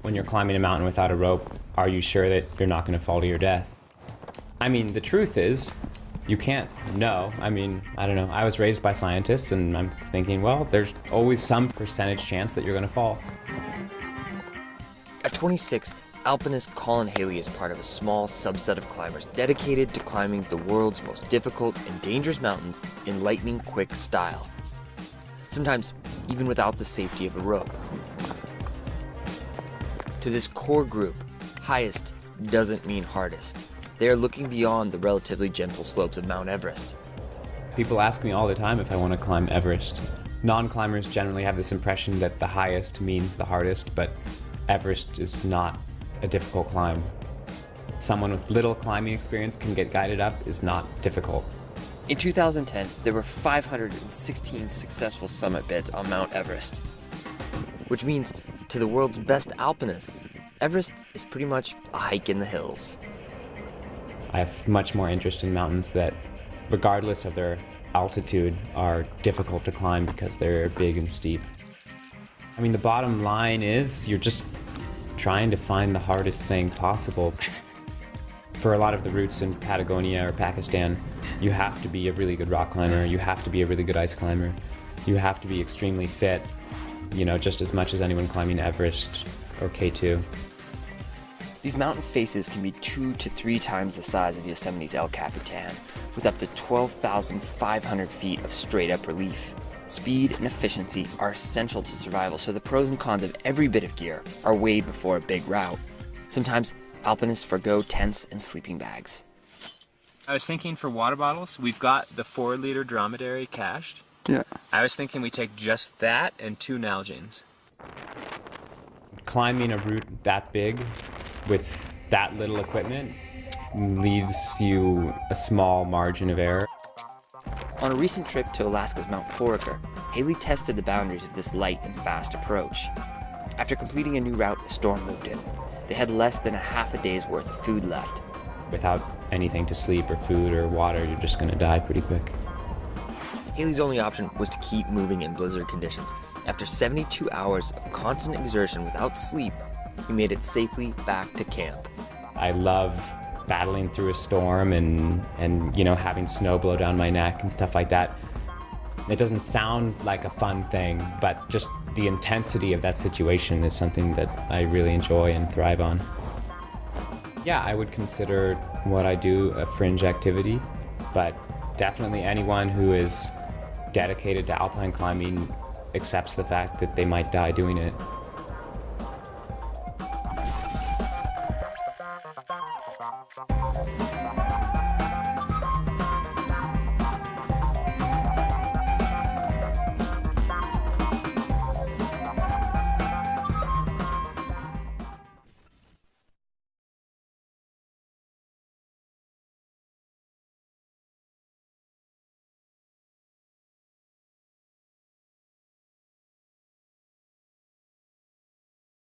When you're climbing a mountain without a rope, are you sure that you're not going to fall to your death? I mean, the truth is, you can't know. I mean, I don't know. I was raised by scientists, and I'm thinking, well, there's always some percentage chance that you're going to fall. At 26, alpinist Colin Haley is part of a small subset of climbers dedicated to climbing the world's most difficult and dangerous mountains in lightning-quick style. Sometimes even without the safety of a rope. To this core group, highest doesn't mean hardest. They are looking beyond the relatively gentle slopes of Mount Everest. People ask me all the time if I want to climb Everest. Non-climbers generally have this impression that the highest means the hardest, but Everest is not a difficult climb. Someone with little climbing experience can get guided up is not difficult. In 2010, there were 516 successful summit bids on Mount Everest. Which means, to the world's best alpinists, Everest is pretty much a hike in the hills. I have much more interest in mountains that, regardless of their altitude, are difficult to climb because they're big and steep. I mean, the bottom line is you're just trying to find the hardest thing possible. For a lot of the routes in Patagonia or Pakistan, you have to be a really good rock climber, you have to be a really good ice climber, you have to be extremely fit, you know, just as much as anyone climbing Everest or K2. These mountain faces can be 2 to 3 times the size of Yosemite's El Capitan, with up to 12,500 feet of straight-up relief. Speed and efficiency are essential to survival, so the pros and cons of every bit of gear are weighed before a big route. Sometimes alpinists forgo tents and sleeping bags. I was thinking for water bottles, we've got the 4-liter dromedary cached. Yeah. I was thinking we take just that and 2 Nalgene's. Climbing a route that big with that little equipment leaves you a small margin of error. On a recent trip to Alaska's Mount Foraker, Haley tested the boundaries of this light and fast approach. After completing a new route, a storm moved in. They had less than a half a day's worth of food left. Without anything to sleep or food or water, you're just going to die pretty quick. Haley's only option was to keep moving in blizzard conditions. After 72 hours of constant exertion without sleep, he made it safely back to camp. I love battling through a storm and you know, having snow blow down my neck and stuff like that. It doesn't sound like a fun thing, but just the intensity of that situation is something that I really enjoy and thrive on. Yeah, I would consider what I do a fringe activity, but definitely anyone who is dedicated to alpine climbing accepts the fact that they might die doing it.